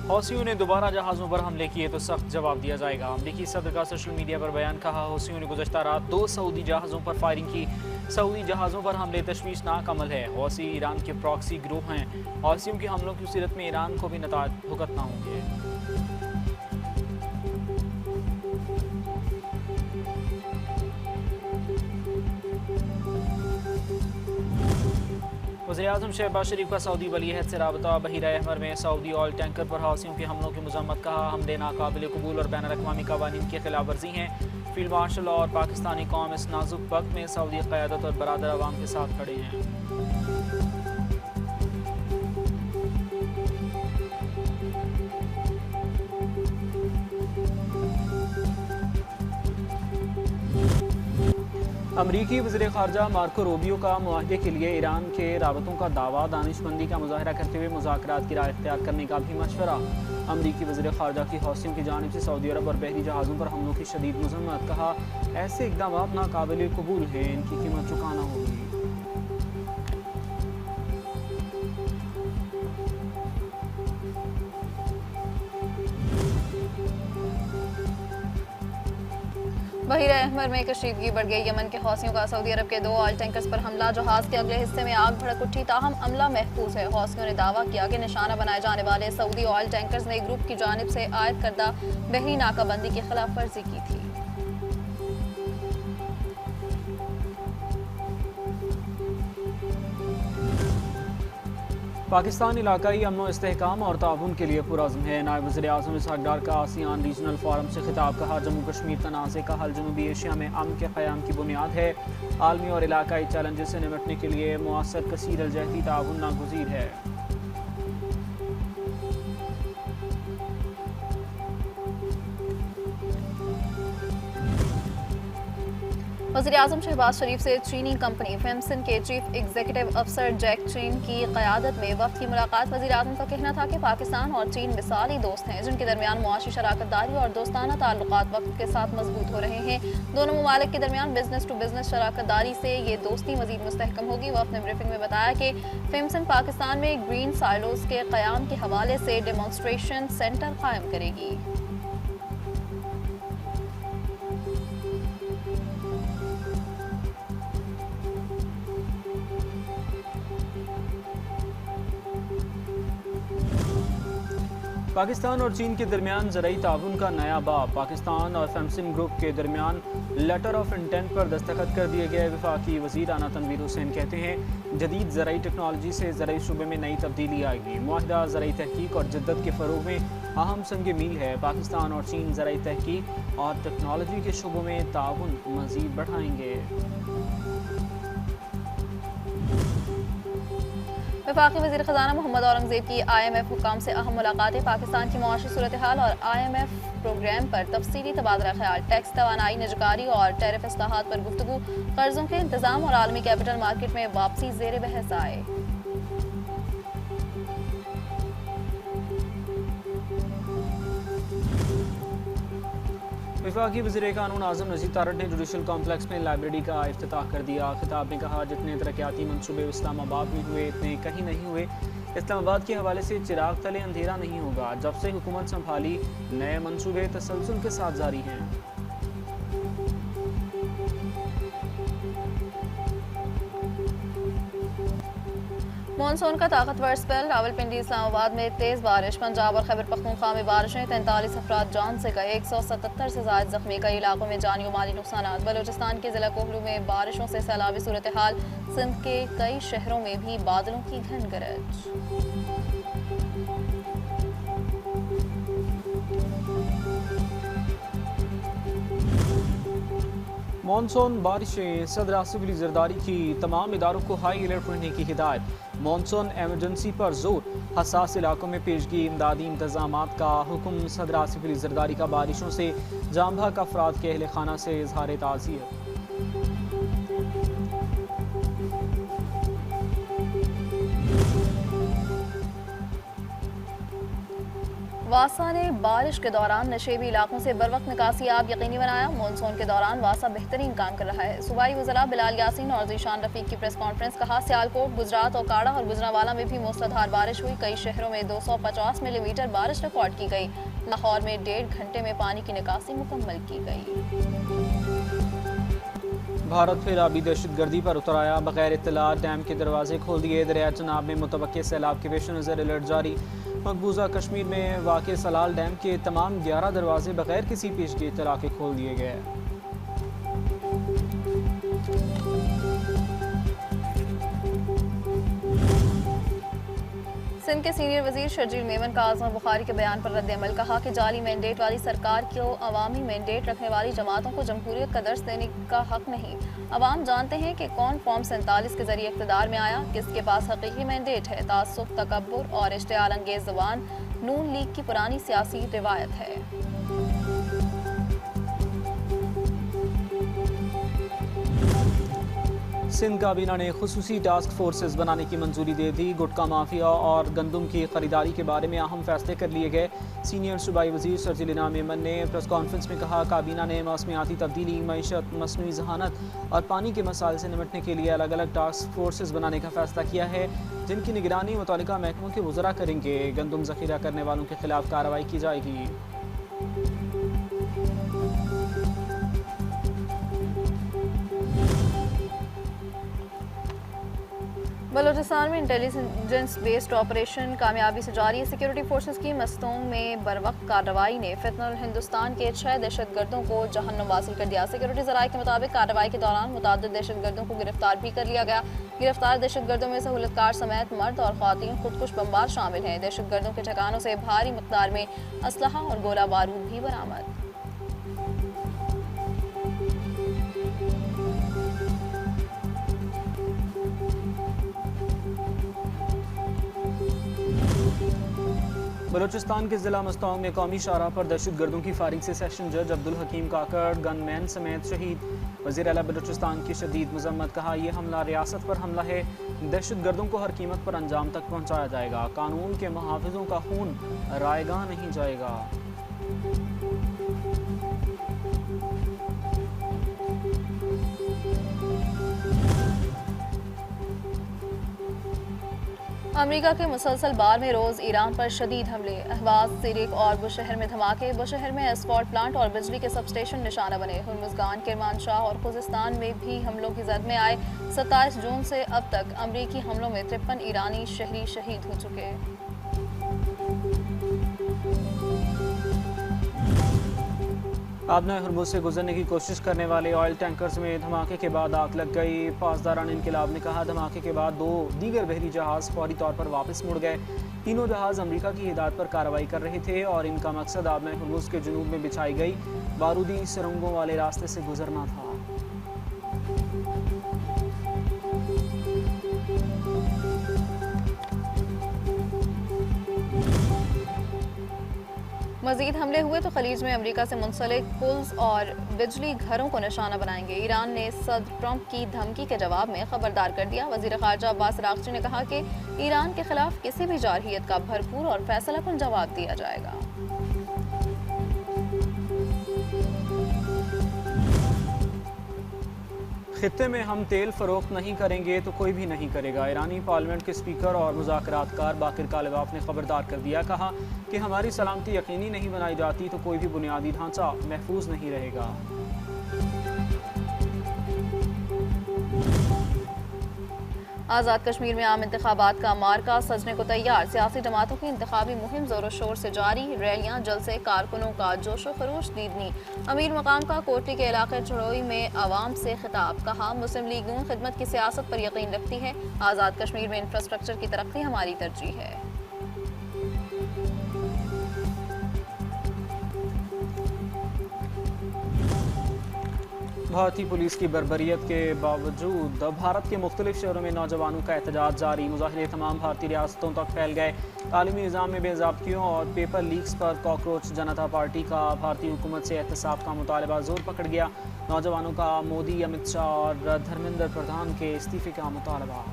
हौसियों ने दोबारा जहाज़ों पर हमले किए तो सख्त जवाब दिया जाएगा। अमरीकी सदर का सोशल मीडिया पर बयान। कहा, हौसियों ने गुज़श्ता रात 2 सऊदी जहाज़ों पर फायरिंग की। सऊदी जहाज़ों पर हमले तशवीशनाक अमल है। हौसी ईरान के प्रॉक्सी ग्रुप हैं। हौसियों के हमलों की सूरत में ईरान को भी नताज भुगतना होंगे। वज़ीर-ए-आज़म शहबाज शरीफ का सऊदी वलीअहद से राबता। बहीरा अहमर में सऊदी ऑयल टैंकर पर हौसियों के हमलों की मज़म्मत। कहा, हमले नाकाबिल कबूल और बैनुल-अक़वामी क़वानीन की खिलाफ वर्जी हैं। फील्ड मार्शल और पाकिस्तानी कौम इस नाजुक वक्त में सऊदी क़यादत और बरादर अवाम के साथ खड़े हैं। अमरीकी वज़ीर ख़ारजा मार्को रूबियो का मुआहदे के लिए ईरान के राबतों का दावा। दानिशमंदी का मुज़ाहरा करते हुए मुज़ाकरात की राह इख्तियार करने का भी मशवरा। अमरीकी वज़ीर ख़ारजा की हौसियों की जानिब से सऊदी अरब और बहरी जहाज़ों पर हमलों की शदीद मज़म्मत। कहा, ऐसे इक़दाम नाकाबिल कबूल हैं, इनकी कीमत चुकाना होगी। बहीरा अहमर में कशीदगी बढ़ गई। यमन के हौसियों का सऊदी अरब के 2 ऑयल टैंकर्स पर हमला। जहाज के अगले हिस्से में आग भड़क उठी, ताहम अमला महफूज है। हौसियों ने दावा किया कि निशाना बनाए जाने वाले सऊदी ऑयल टैंकर्स ने ग्रुप की जानिब से आयद करदा बहरी नाकाबंदी की खिलाफ वर्जी की थी। पाकिस्तान इलाकाई अमन इस्तेहकाम और ताउन के लिए पुरज़्म है। नायब वज़ीर-ए-आज़म इसहाक़ डार का आसियान रीजनल फोरम से खिताब। कहा, जम्मू कश्मीर तनाज़े का हल जनूबी एशिया में अमन के क़याम की बुनियाद है। आलमी और इलाकाई चैलेंजेस से निपटने के लिए मुअस्सर कसीर अलजहती ताउन नागुज़ीर है। वज़ीर-ए-आज़म शहबाज शरीफ से चीनी कंपनी फेमसन के चीफ एग्जीक्यूटिव अफसर जैक चीन की क़यादत में वफ़द की मुलाकात। वज़ीर-ए-आज़म का कहना था कि पाकिस्तान और चीन मिसाली दोस्त हैं, जिनके दरमियान मुआशी शराकतदारी और दोस्ताना ताल्लुकात वक्त के साथ मजबूत हो रहे हैं। दोनों ममालिक के दरमियान बिजनेस टू बिजनेस शराकतदारी से ये दोस्ती मजीद मुस्तहकम होगी। वफ़द ने ब्रीफिंग में बताया कि फेमसन पाकिस्तान में ग्रीन साइलोज के क़याम के हवाले से डेमोन्स्ट्रेशन सेंटर कायम करेगी। पाकिस्तान और चीन के दरमियान ज़राई ताउन का नया बाब। पाकिस्तान और फेमसन ग्रुप के दरमियान लेटर ऑफ इंटेंट पर दस्तखत कर दिए गए। वफाकी वज़ीर आना तनवीर हुसैन कहते हैं, जदीद ज़राई टेक्नोलॉजी से ज़राई शुबे में नई तब्दीली आएगी। मुआहिदा ज़राई तहकीक और जिद्दत के फ़रोग में अहम संग मील है। पाकिस्तान और चीन ज़राई तहकीक और टेक्नोलॉजी के शुबों में ताउन मज़ीद बढ़ाएंगे। वफाकी वज़ीर ख़ज़ाना मोहम्मद औरंगज़ेब की IMF हुकाम से अहम मुलाकातें। पाकिस्तान की मुआशी सूरत हाल और IMF प्रोग्राम पर तफसीली तबादला ख्याल। टैक्स, तवानाई, निजकारी और टैरिफ इस्लाहात पर गुफ्तगू। कर्जों के इंतजाम और आलमी कैपिटल मार्केट में वापसी ज़ेर बहस आए। वफाकी वज़ीर कानून आज़म नज़ीर तारड़ ने जुडिशल कॉम्प्लेक्स में लाइब्रेरी का इफ्तिताह कर दिया। खिताब में कहा, जितने तरक्याती मनसूबे इस्लामाबाद में हुए इतने कहीं नहीं हुए। इस्लामाबाद के हवाले से चिराग तले अंधेरा नहीं होगा। जब से हुकूमत संभाली नए मनसूबे तसलसल के साथ जारी हैं। मानसून का ताकतवर स्पेल। रावलपिंडी, इस्लामाबाद में तेज़ बारिश। पंजाब और खैबर पख्तूनख्वा में बारिशें। 43 अफराद जान से गए, 177 से ज़ायद जख्मी। कई इलाकों में जानी और माली नुकसान। बलूचिस्तान के ज़िला कोहलू में बारिशों से सैलाबी सूरत हाल। सिंध के कई शहरों में भी बादलों की घन गरज। मानसून बारिशें। सदर आसिफ अली जरदारी की तमाम इदारों को हाई अलर्ट रहने की हिदायत। मानसून एमरजेंसी पर जोर। हसास इलाकों में पेशगी इमदादी इंतजामात का हुक्म। सदर आसिफ अली जरदारी का बारिशों से जाम भाग अफराद के अहल खाना से इजहार ताज़ियत। वासा ने बारिश के दौरान नशेबी इलाकों से बर वक्त निकासी आब यकीनी बनाया। मानसून के दौरान वासा बेहतरीन काम कर रहा है। सूबाई वज़रा बिलाल यासीन और ज़ीशान रफीक की प्रेस कॉन्फ्रेंस। कहा, सियालकोट, गुजरात, ओकाड़ा और गुजरांवाला में भी मूसलाधार बारिश हुई। कई शहरों में 250 मिलीमीटर बारिश रिकॉर्ड की गई। लाहौर में 1.5 घंटे में पानी की निकासी मुकम्मल की गई। भारत फिर आबी दहशतगर्दी पर उतर आया। बगैर इत्तला डैम के दरवाजे खोल दिए। दरिया चनाब में मुतवक्के सैलाब के पेश नज़र अलर्ट जारी। मकबूजा कश्मीर में वाक़ सलाल डैम के तमाम 11 दरवाजे बगैर किसी पेशगी इत्तला के खोल दिए गए। सिंध के सीनियर वजीर शर्जील मेमन का आज़म बुखारी के बयान पर रद्द-ए-अमल। कहा कि जाली मैंडेट वाली सरकार को अवामी मैंडेट रखने वाली जमातों को जमहूरियत का दर्स देने का हक नहीं। अवाम जानते हैं कि कौन फॉर्म 47 के जरिए इक़्तिदार में आया, किसके पास हकीकी मैंडेट है। तासुब, तकब्बुर और इश्तिआल अंगेज ज़बान नून लीग की पुरानी सियासी रिवायत है। सिंध काबीना ने खुसूसी टास्क फोर्सेस बनाने की मंजूरी दे दी। गुटखा माफिया और गंदम की खरीदारी के बारे में अहम फैसले कर लिए गए। सीनियर सूबाई वजीर शर्जील मेमन ने प्रेस कॉन्फ्रेंस में कहा, काबीना ने मौसमियाती तब्दीली, मईशत, मसनूई जहानत और पानी के मसाइल से निपटने के लिए अलग अलग टास्क फोर्सेस बनाने का फैसला किया है, जिनकी निगरानी मुतल्लिका महकमों के वज़रा करेंगे। गंदम ज़ख़ीरा करने वालों के खिलाफ कार्रवाई की जाएगी। बलूचिस्तान में इंटेलिजेंस बेस्ड ऑपरेशन कामयाबी से जारी है। सिक्योरिटी फोर्सेस की मस्तों में बरवक्त कार्रवाई ने फितनुल हिंदुस्तान के 6 दहशतगर्दों को जहन्नुम वासिल कर दिया। सिक्योरिटी ज़राए के मुताबिक कार्रवाई के दौरान मुतअद्दिद दहशतगर्दों को गिरफ्तार भी कर लिया गया। गिरफ्तार दहशतगर्दों में सहूलतकार समेत मर्द और ख़वातीन खुदकुश बमबार शामिल हैं। दहशतगर्दों के ठिकानों से भारी मिक़दार में असलहा और गोला बारूद भी बरामद। बलूचिस्तान के ज़िला मस्तौंग में कौमी शाहराह पर दहशतगर्दों की फायरिंग से सेशन जज अब्दुल हकीम काकड़ गनमैन समेत शहीद। वज़ीर आला बलूचिस्तान की शदीद मज़म्मत। कहा, यह हमला रियासत पर हमला है। दहशतगर्दों को हर कीमत पर अंजाम तक पहुँचाया जाएगा। कानून के मुहाफ़िज़ों का खून रायगां नहीं जाएगा। अमेरिका के मुसलसल बार में रोज़ ईरान पर शदीद हमले। अहवाज, सिरिक और बुशहर में धमाके। बुशहर में एस्फॉल्ट प्लांट और बिजली के सबस्टेशन निशाना बने। हुर्मुज़गान, किरमानशाह और खुजिस्तान में भी हमलों की जद में आए। 27 जून से अब तक अमरीकी हमलों में 53 ईरानी शहरी शहीद हो चुके। आबना हुर्मुज़ से गुजरने की कोशिश करने वाले ऑयल टैंकर्स में धमाके के बाद आग लग गई। पासदारान इनकलाब ने कहा, धमाके के बाद 2 दीगर बहरी जहाज़ फौरी तौर पर वापस मुड़ गए। तीनों जहाज़ अमेरिका की हिदायत पर कार्रवाई कर रहे थे और इनका मकसद आबना हुर्मुज़ के जुनूब में बिछाई गई बारूदी सुरंगों वाले रास्ते से गुजरना था। मजीद हमले हुए तो खलीज में अमेरिका से मुंसलिक पुल्स और बिजली घरों को निशाना बनाएंगे। ईरान ने सदर ट्रंप की धमकी के जवाब में खबरदार कर दिया। वज़ीर ख़ारजा अब्बास अराग़ची ने कहा कि ईरान के खिलाफ किसी भी जारहियत का भरपूर और फैसलाकुन जवाब दिया जाएगा। खित्ते में हम तेल फरोख्त नहीं करेंगे तो कोई भी नहीं करेगा। ईरानी पार्लियामेंट के स्पीकर और मुज़ाकरातकार बाकिर कालिबाफ ने खबरदार कर दिया। कहा कि हमारी सलामती यकीनी नहीं बनाई जाती तो कोई भी बुनियादी ढांचा महफूज नहीं रहेगा। आज़ाद कश्मीर में आम इंतखाबात का मार्का सजने को तैयार। सियासी जमातों की इंतखाबी मुहिम जोरों शोर से जारी। रैलियां, जलसे, कारकुनों का जोशो खरोश दीदनी। अमीर मकाम का कोटली के इलाके चड़ोई में आवाम से खिताब। कहा, मुस्लिम लीग नून खिदमत की सियासत पर यकीन रखती है। आज़ाद कश्मीर में इंफ्रास्ट्रक्चर की तरक्की हमारी तरजीह है। भारतीय पुलिस की बर्बरियत के बावजूद भारत के मुख्तलिफ शहरों में नौजवानों का एहतजाज जारी। मुजाहिरे तमाम भारतीय रियासतों तक फैल गए। तालीमी निज़ाम में बेज़ाब्तियों और पेपर लीक्स पर कॉकरोच जनता पार्टी का भारतीय हुकूमत से एहतसाब का मुतालबा जोर पकड़ गया। नौजवानों का मोदी, अमित शाह और धर्मेंद्र प्रधान के इस्तीफ़े का मुतालबा।